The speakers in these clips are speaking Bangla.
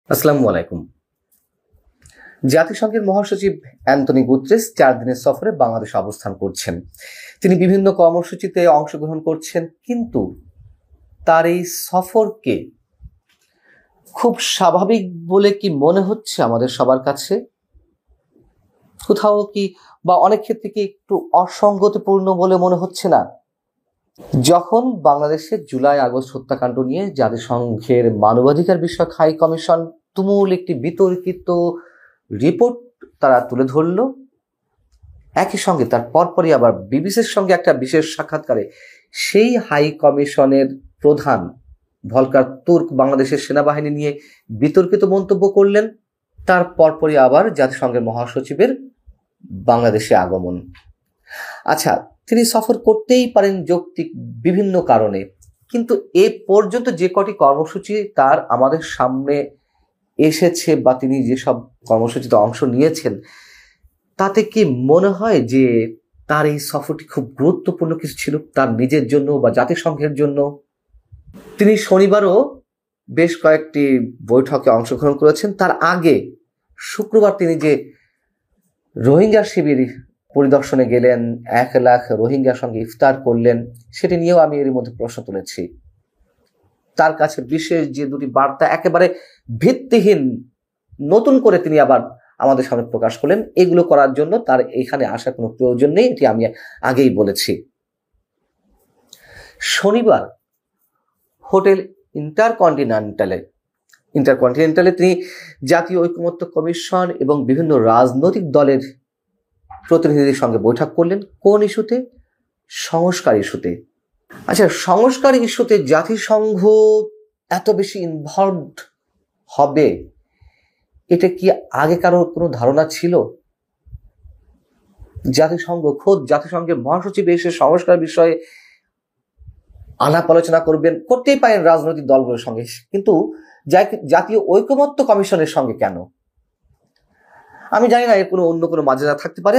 আসসালামু আলাইকুম। জাতিসংঘের মহাসচিব অ্যান্টনি গুতেরেস 4 দিনের সফরে বাংলাদেশে অবস্থান করছেন। তিনি বিভিন্ন কর্মসূচিতে অংশগ্রহণ করছেন, কিন্তু তার এই সফরকে খুব স্বাভাবিক বলে কি মনে হচ্ছে আমাদের সবার কাছে? কোথাও কি বা অনেক ক্ষেত্রে কি একটু অসঙ্গতিপূর্ণ বলে মনে হচ্ছে না? যখন বাংলাদেশে জুলাই আগস্ট হত্যাকাণ্ড নিয়ে জাতিসংঘের মানবাধিকার বিষয়ক হাই কমিশন তুমুল একটি বিতর্কিত রিপোর্ট তারা তুলে ধরল, একই সঙ্গে তার পরপরই আবার বিবিসির সঙ্গে একটা বিশেষ সাক্ষাৎকারে সেই হাই কমিশনের প্রধান ভলকার তুর্ক বাংলাদেশের সেনাবাহিনী নিয়ে বিতর্কিত মন্তব্য করলেন। তার পরপরই আবার জাতিসংঘের মহাসচিবের বাংলাদেশে আগমন। আচ্ছা, তিনি সফর করতেই পারেন যৌক্তিক বিভিন্ন কারণে, কিন্তু এ পর্যন্ত যে কটি কর্মসূচি তার আমাদের সামনে এসেছে বা তিনি যেসব কর্মসূচিতে অংশ নিয়েছেন, তাতে কি মনে হয় যে তার এই সফরটি খুব গুরুত্বপূর্ণ কিছু ছিল তার নিজের জন্য বা জাতিসংঘের জন্য? তিনি শনিবারও বেশ কয়েকটি বৈঠকে অংশগ্রহণ করেছেন। তার আগে শুক্রবার তিনি যে রোহিঙ্গা শিবির পরিদর্শনে গেলেন, 1 লাখ রোহিঙ্গার সঙ্গে ইফতার করলেন, সেটি নিয়েও আমি এর মধ্যে প্রশ্ন তুলেছি। তার কাছে বিশেষ যে দুটি বার্তা একেবারে ভিত্তিহীন নতুন করে তিনি আবার আমাদের সামনে প্রকাশ করলেন, এগুলো করার জন্য তার এখানে আসার কোনো প্রয়োজন নেই, এটি আমি আগেই বলেছি। শনিবার হোটেল ইন্টারকন্টিনেন্টালে তিনি জাতীয় ঐকমত্য কমিশন এবং বিভিন্ন রাজনৈতিক দলের প্রতিনিধিদের সঙ্গে বৈঠক করলেন। কোন ইস্যুতে? সংস্কার ইস্যুতে। আচ্ছা, সংস্কার ইস্যুতে জাতিসংঘ এত বেশি ইনভলভড হবে, এটা কি আগে কারো কোনো ধারণা ছিল? জাতিসংঘের মহাসচিব এসে সংস্কার বিষয়ে আলাপ আলোচনা করতেই পারেন রাজনৈতিক দলগুলোর সঙ্গে, কিন্তু জাতীয় ঐকমত্য কমিশনের সঙ্গে কেন? আমি জানি না, এর অন্য কোনো মাজেদা থাকতে পারে।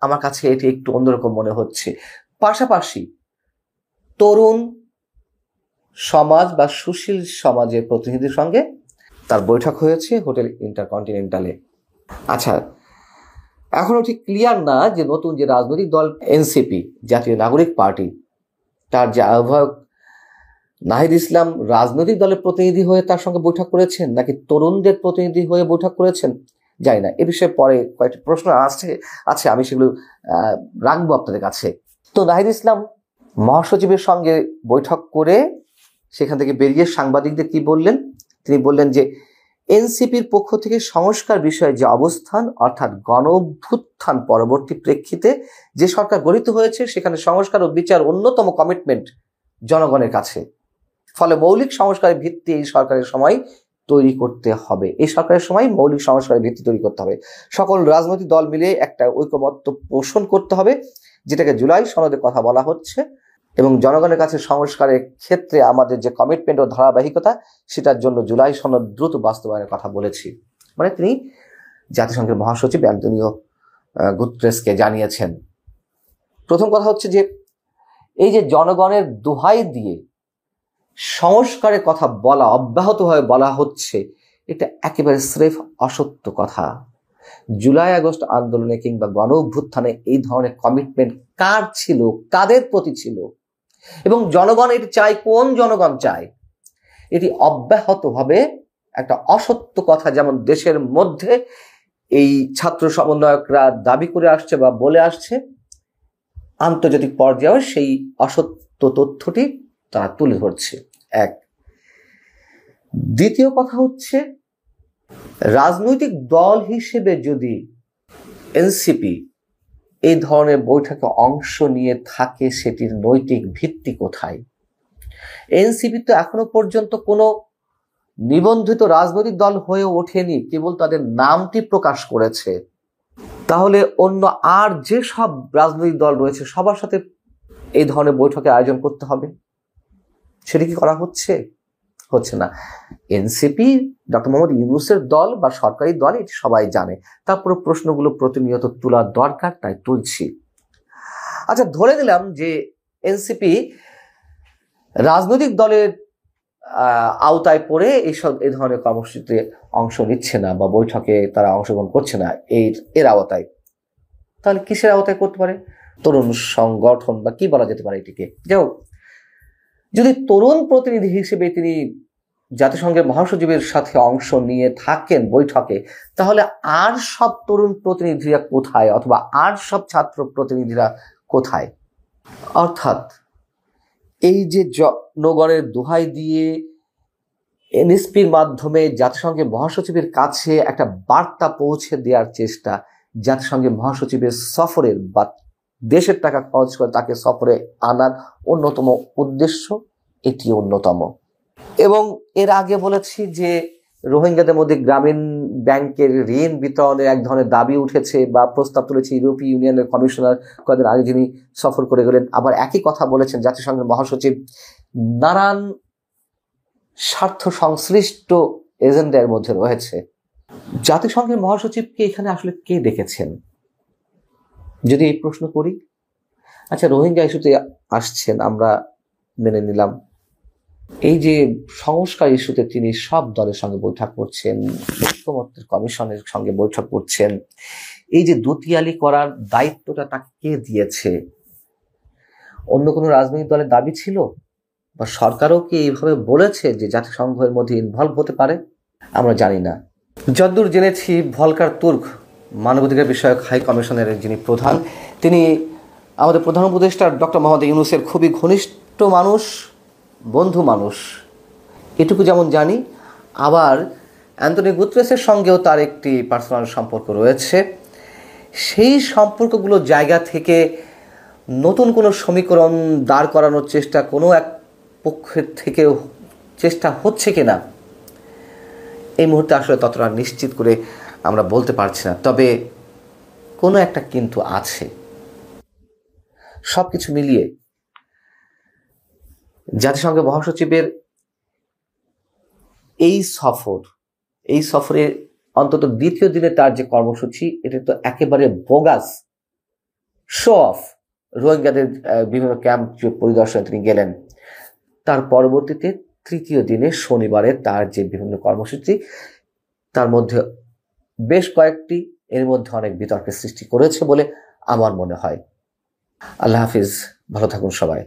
আমার কাছে এটি একটু অন্যরকম মনে হচ্ছে। পাশাপাশি তরুণ সমাজ বা সুশীল সমাজের প্রতিনিধির সঙ্গে তার বৈঠক হয়েছে হোটেল ইন্টারকন্টিনেন্টালে। আচ্ছা, এখনো ঠিক ক্লিয়ার না যে নতুন যে রাজনৈতিক দল এনসিপি, জাতীয় নাগরিক পার্টি, তার যে আহ্বায়ক নাহিদ ইসলাম রাজনৈতিক দলের প্রতিনিধি হয়ে তার সঙ্গে বৈঠক করেছেন, নাকি তরুণদের প্রতিনিধি হয়ে বৈঠক করেছেন, জানি না। এ বিষয়ে পরে কয়েকটি প্রশ্ন আছে, আমি সেগুলো রাখবো আপনাদের কাছে। তো নাহিদ ইসলাম মহাসচিবের সঙ্গে বৈঠক করে সেখান থেকে বেরিয়ে সাংবাদিকদের কি বললেন? তিনি বললেন যে এনসিপির পক্ষ থেকে সংস্কার বিষয়ে যে অবস্থান, অর্থাৎ গণঅভ্যুত্থান পরবর্তী প্রেক্ষিতে যে সরকার গঠিত হয়েছে, সেখানে সংস্কার ও বিচার অন্যতম কমিটমেন্ট জনগণের কাছে। ফলে মৌলিক সংস্কারের ভিত্তি এই সরকারের সময় তৈরি করতে হবে। এই সরকারের সময় মৌলিক সংস্কারের ভিত্তি তৈরি করতে হবে। সকল রাজনৈতিক দল মিলে একটা ঐকমত্য পোষণ করতে হবে, যেটাকে জুলাই সনদে কথা বলা হচ্ছে, এবং জনগণের কাছে সংস্কারের ক্ষেত্রে আমাদের যে কমিটমেন্ট ও ধারাবাহিকতা, সেটার জন্য জুলাই সনদ দ্রুত বাস্তবায়নের কথা বলেছি। মানে তিনি জাতিসংঘের মহাসচিব অ্যান্টনিও গুতেরেসকে জানিয়েছেন। প্রথম কথা হচ্ছে যে এই যে জনগণের দোহাই দিয়ে সংস্কারের কথা অব্যাহতভাবে বলা হচ্ছে, এটা একেবারে স্রেফ অসত্য কথা। জুলাই আগস্ট আন্দোলনে কিংবা গণ অভ্যুত্থানে এই ধরনের কমিটমেন্ট কার ছিল, কাদের প্রতি ছিল, এবং জনগণ এটি চায়, কোন জনগণ চায়? এটি অব্যাহতভাবে একটা অসত্য কথা। যেমন দেশের মধ্যে এই ছাত্র সমন্বয়করা দাবি করে আসছে বা বলে আসছে, আন্তর্জাতিক পর্যায়ে সেই অসত্য তথ্যটি তারা তুলে ধরছে। এক। দ্বিতীয় কথা হচ্ছে, রাজনৈতিক দল হিসেবে যদি এনসিপি এই ধরনের বৈঠকে অংশ নিয়ে থাকে, সেটির নৈতিক ভিত্তি কোথায়? এনসিপি তো এখনো পর্যন্ত কোনো নিবন্ধিত রাজনৈতিক দল হয়ে ওঠেনি, কেবল তাদের নামটি প্রকাশ করেছে। তাহলে অন্য আর যে সব রাজনৈতিক দল রয়েছে সবার সাথে এই ধরনের বৈঠকের আয়োজন করতে হবে, সেটা কি করা হচ্ছে না। এনসিপি ডক্টর মোহাম্মদ ইউনূসের দল বা সরকারি দল, এটি সবাই জানে। তারপরে প্রশ্নগুলো প্রতিনিয়ত তোলার দরকার, তাই তুলছি। আচ্ছা, ধরে নিলাম যে এনসিপি রাজনৈতিক দলের আওতায় পড়ে এই ধরনের কর্মসূচিতে অংশ নিচ্ছে না বা বৈঠকে তারা অংশগ্রহণ করছে না এর আওতায়, তাহলে কিসের আওতায় করতে পারে? তরুণ সংগঠন বা কি বলা যেতে পারে এটিকে। যাই যদি তরুণ প্রতিনিধি হিসেবে তিনি জাতিসংঘের মহাসচিবের সাথে অংশ নিয়ে থাকেন বৈঠকে, তাহলে আর সব তরুণ প্রতিনিধিরা কোথায়, অথবা আর সব ছাত্র প্রতিনিধিরা কোথায়? অর্থাৎ এই যে জনগণের দোহাই দিয়ে এনএসপির মাধ্যমে জাতিসংঘের মহাসচিবের কাছে একটা বার্তা পৌঁছে দেওয়ার চেষ্টা, জাতিসংঘের মহাসচিবের সফরের বা দেশের টাকা খরচ করে তাকে সফরে আনার অন্যতম উদ্দেশ্য এটি অন্যতম। এবং এর আগে বলেছি যে রোহিঙ্গাদের মধ্যে গ্রামীণ ব্যাংকের ঋণ বিতরণের এক ধরনের দাবি উঠেছে বা প্রস্তাব তুলেছে ইউরোপীয় ইউনিয়নের কমিশনার কয়েকদিন আগে, যিনি সফর করে গেলেন। আবার একই কথা বলেছেন জাতিসংঘের মহাসচিব। নানান স্বার্থ সংশ্লিষ্ট এজেন্ডার মধ্যে রয়েছে। জাতিসংঘের মহাসচিবকে এখানে আসলে কে ডেকেছেন যদি এই প্রশ্ন করি? আচ্ছা, রোহিঙ্গা ইস্যুতে আসছেন, আমরা মেনে নিলাম। এই যে সংস্কার ইস্যুতে তিনি সব দলের সঙ্গে বৈঠক করছেন, ঐক্যমত্যের কমিশনের সঙ্গে বৈঠক করছেন, এই যে দুতিয়ালি করার দায়িত্বটা তাকে কে দিয়েছে? অন্য কোনো রাজনৈতিক দলের দাবি ছিল, বা সরকারও কি এইভাবে বলেছে যে জাতিসংঘের মধ্যে ইনভলভ হতে পারে? আমরা জানি না। যতদূর জেনেছি, ভলকার তুর্ক মানবাধিকার বিষয়ক হাই কমিশনের যিনি প্রধান, তিনি আমাদের প্রধান উপদেষ্টা ডক্টর মোহাম্মদ ইউনূসের খুবই ঘনিষ্ঠ মানুষ, বন্ধু মানুষ, এটুকু যেমন জানি। আবার অ্যান্টনিও গুতেরেসের সঙ্গেও তার একটি পার্সোনাল সম্পর্ক রয়েছে। সেই সম্পর্কগুলোর জায়গা থেকে নতুন কোনো সমীকরণ দাঁড় করানোর চেষ্টা কোনো এক পক্ষের থেকে চেষ্টা হচ্ছে কিনা এই মুহূর্তে আসলে ততটা নিশ্চিত করে আমরা বলতে পারছি না। তবে কোনো একটা কিন্তু আছে। সবকিছু মিলিয়ে জাতিসংঘের মহাসচিবের এই সফরে অন্তত দ্বিতীয় দিনে তার যে কর্মসূচি, এটা তো একেবারে বোগাস শো অফ। রোহিঙ্গাদের বিভিন্ন ক্যাম্প পরিদর্শনে তিনি গেলেন, তার পরবর্তীতে তৃতীয় দিনে শনিবারে তার যে বিভিন্ন কর্মসূচি, তার মধ্যে বেশ কয়েকটি এর মধ্যে অনেক বিতর্কের সৃষ্টি করেছে বলে আমার মনে হয়। আল্লাহ হাফিজ, ভালো থাকুন সবাই।